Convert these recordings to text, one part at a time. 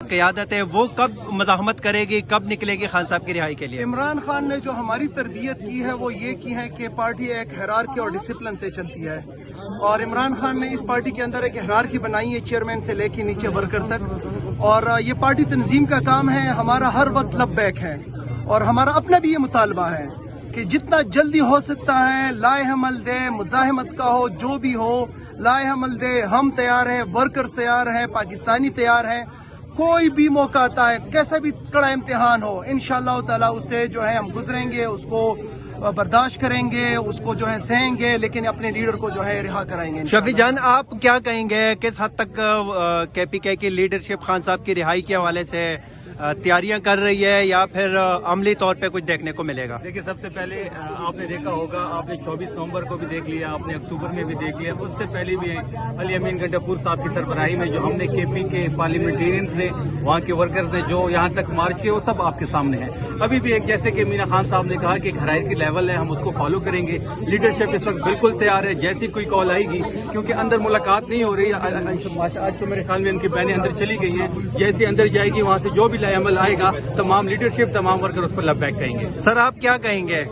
क़यादत है वो कब मज़ाहमत करेगी, कब निकलेगी खान साहब की रिहाई के लिए? इमरान खान ने जो हमारी तरबियत की है वो ये की है कि पार्टी एक हायरार्की और डिसिप्लिन से चलती है, और इमरान खान ने इस पार्टी के अंदर एक हायरार्की बनाई है, चेयरमैन से लेके नीचे वर्कर तक, और ये पार्टी तंजीम का काम है। हमारा हर वक्त लब्बैक है, और हमारा अपना भी ये मुतालबा है कि जितना जल्दी हो सकता है लाए हमल दे, मुजाहिमत का हो, जो भी हो लाए हमल दे। हम तैयार हैं, वर्कर्स तैयार हैं, पाकिस्तानी तैयार हैं। कोई भी मौका आता है, कैसा भी कड़ा इम्तिहान हो, इंशाअल्लाह ताला उससे जो है हम गुजरेंगे, उसको बर्दाश्त करेंगे, उसको जो है सहेंगे, लेकिन अपने लीडर को जो है रिहा कराएंगे। शफी जान, आप क्या कहेंगे, किस हद तक KPK की लीडरशिप खान साहब की रिहाई के हवाले से तैयारियां कर रही है, या फिर अमली तौर पे कुछ देखने को मिलेगा? देखिए, सबसे पहले आपने देखा होगा, आपने 24 नवंबर को भी देख लिया, आपने अक्टूबर में भी देख लिया, उससे पहले भी अली अमीन गंडापुर साहब की सरबराही में जो हमने KP के पार्लियामेंटेरियंस ने, वहाँ के वर्कर्स ने जो यहाँ तक मार्च किए, वो सब आपके सामने है। अभी भी एक जैसे कि मीना खान साहब ने कहा कि एक हायरार्की लेवल है, हम उसको फॉलो करेंगे। लीडरशिप इस वक्त बिल्कुल तैयार है, जैसी कोई कॉल आएगी, क्योंकि अंदर मुलाकात नहीं हो रही। आज तो मेरे ख्याल में उनकी बहनें अंदर चली गई हैं, जैसे अंदर जाएगी वहाँ से जो भी अमल आएगा, तमाम लीडरशिप, तमाम वर्कर उस पर लबैक कहेंगे। सर, आप क्या कहेंगे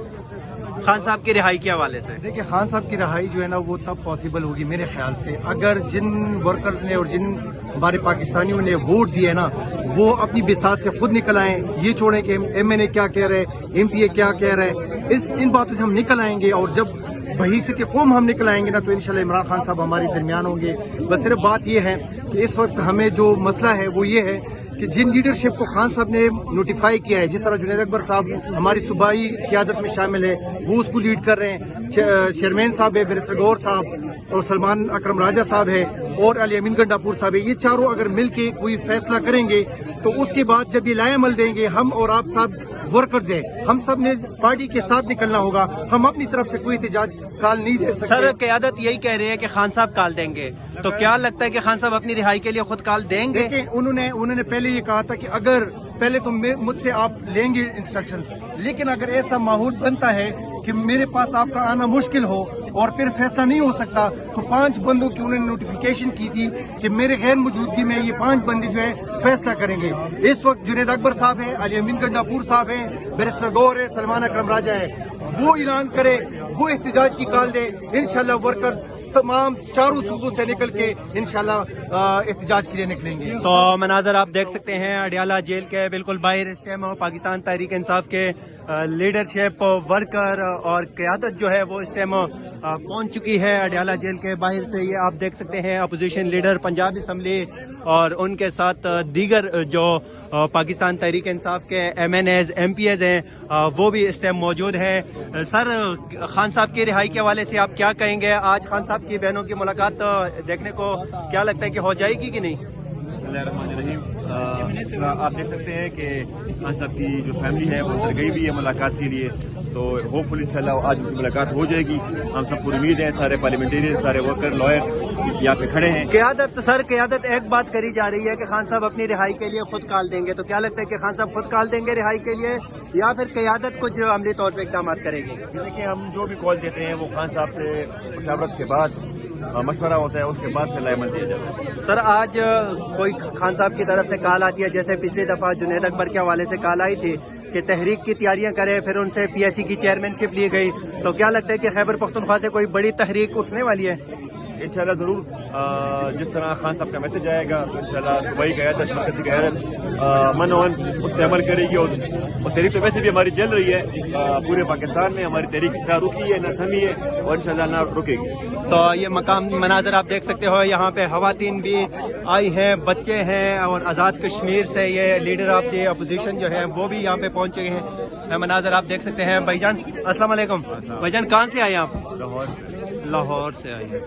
खान साहब की रिहाई के हवाले से? देखिए, खान साहब की रिहाई जो है ना वो तब पॉसिबल होगी मेरे ख्याल से अगर जिन वर्कर्स ने और जिन हमारे पाकिस्तानियों ने वोट दिए ना, वो अपनी बिसात से खुद निकल आए। ये छोड़ें कि MNA क्या कह रहे, MPA क्या कह रहे, इन बातों से हम निकल आएंगे, और जब बहीसियत कौम हम निकल आएंगे ना, तो इंशाल्लाह इमरान खान साहब हमारे दरमियान होंगे। बस सिर्फ बात ये है कि इस वक्त हमें जो मसला है वो ये है कि जिन लीडरशिप को खान साहब ने नोटिफाई किया है, जिस तरह जुनैद अकबर साहब हमारी सूबाई क़यादत में शामिल है, वो उसको लीड कर रहे हैं। चेयरमैन साहब है, बैरिस्टर गौहर साहब, और सलमान अकरम राजा साहब है, और अली अमीन गंडापुर साहब है। ये चारों अगर मिल के कोई फैसला करेंगे तो उसके बाद जब ये लाएअमल देंगे, हम और आप सब वर्कर्स हैं, हम सब ने पार्टी के साथ निकलना होगा। हम अपनी तरफ से कोई एहतजाज काल नहीं दे सकते। सर, क़यादत यही कह रही है कि खान साहब काल देंगे, तो क्या लगता है कि खान साहब अपनी रिहाई के लिए खुद काल देंगे? देखिए, उन्होंने पहले ये कहा था कि अगर पहले तो मुझसे आप लेंगे इंस्ट्रक्शंस, लेकिन अगर ऐसा माहौल बनता है कि मेरे पास आपका आना मुश्किल हो और फिर फैसला नहीं हो सकता, तो 5 बंदों की उन्होंने नोटिफिकेशन की थी कि मेरे गैर मौजूदगी में ये 5 बंदे जो है फैसला करेंगे। इस वक्त जुनैद अकबर साहब हैं, अली अमीन गंडापुर साहब हैं, बैरिस्टर गौहर है, सलमान अकरम राजा है। वो ऐलान करे, वो एहतजाज की कॉल दे, इंशाल्लाह वर्कर्स तमाम चारों सूबों से निकल के इंशाल्लाह एहतजाज के लिए निकलेंगे। तो मनाजर आप देख सकते हैं अडियाला जेल के बिल्कुल बाहर इस टाइम पाकिस्तान तहरीक इंसाफ के लीडरशिप, वर्कर और क़यादत जो है वो इस टाइम पहुंच चुकी है अडियाला जेल के बाहर से। ये आप देख सकते हैं अपोजिशन लीडर पंजाब असम्बली और उनके साथ दीगर जो पाकिस्तान तहरीक इंसाफ के MNAs MPAs हैं वो भी इस टाइम मौजूद हैं। सर, खान साहब की रिहाई के हवाले से आप क्या कहेंगे? आज खान साहब की बहनों की मुलाकात देखने को क्या लगता है कि हो जाएगी कि नहीं? आप देख सकते हैं कि खान साहब की जो फैमिली है वो अंदर गई भी है मुलाकात के लिए, तो होपफुली इंशाल्लाह आज उनकी मुलाकात हो जाएगी। हम सब पूरी उम्मीद है, सारे पार्लियामेंटेरियन, सारे वर्कर, लॉयर यहाँ पे खड़े हैं। क़यादत एक बात करी जा रही है कि खान साहब अपनी रिहाई के लिए खुद काल देंगे, तो क्या लगता है कि खान साहब खुद काल देंगे रिहाई के लिए, या फिर क़यादत कुछ अमली तौर पर इक़दाम करेगी? देखिए, हम जो भी कॉल देते हैं वो खान साहब से मुशावरत के बाद मशवरा होता है, उसके बाद फिर लाएअमल दिया जाता है। सर, आज कोई खान साहब की तरफ से कॉल आती है, जैसे पिछली दफा जुनैद अकबर के हवाले से कॉल आई थी कि तहरीक की तैयारियां करें, फिर उनसे PSC की चेयरमैनशिप ली गई, तो क्या लगता है कि खैबर पख्तूनख्वा से कोई बड़ी तहरीक उठने वाली है? इंशाल्लाह जरूर, जिस तरह खान साहब का मैसेज आएगा तो इंशाल्लाह सूबाई क़यादत, मरकज़ी क़यादत मन उस पर अमल करेगी। और तहरीक तो वैसे भी हमारी चल रही है, पूरे पाकिस्तान में हमारी तहरीक ना रुकी है, ना थमी है, और इंशाल्लाह ना रुकेगी। तो ये मकाम मनाजर आप देख सकते हो, यहाँ पे खवातीन भी आई हैं, बच्चे हैं, और आज़ाद कश्मीर से ये लीडर ऑफ दी अपोजिशन जो है वो भी यहाँ पे पहुँचे हैं। मनाजर आप देख सकते हैं। भाईजान अस्सलाम वालेकुम। भाईजान कहाँ से आए आप? लाहौर लाहौर से आए हैं।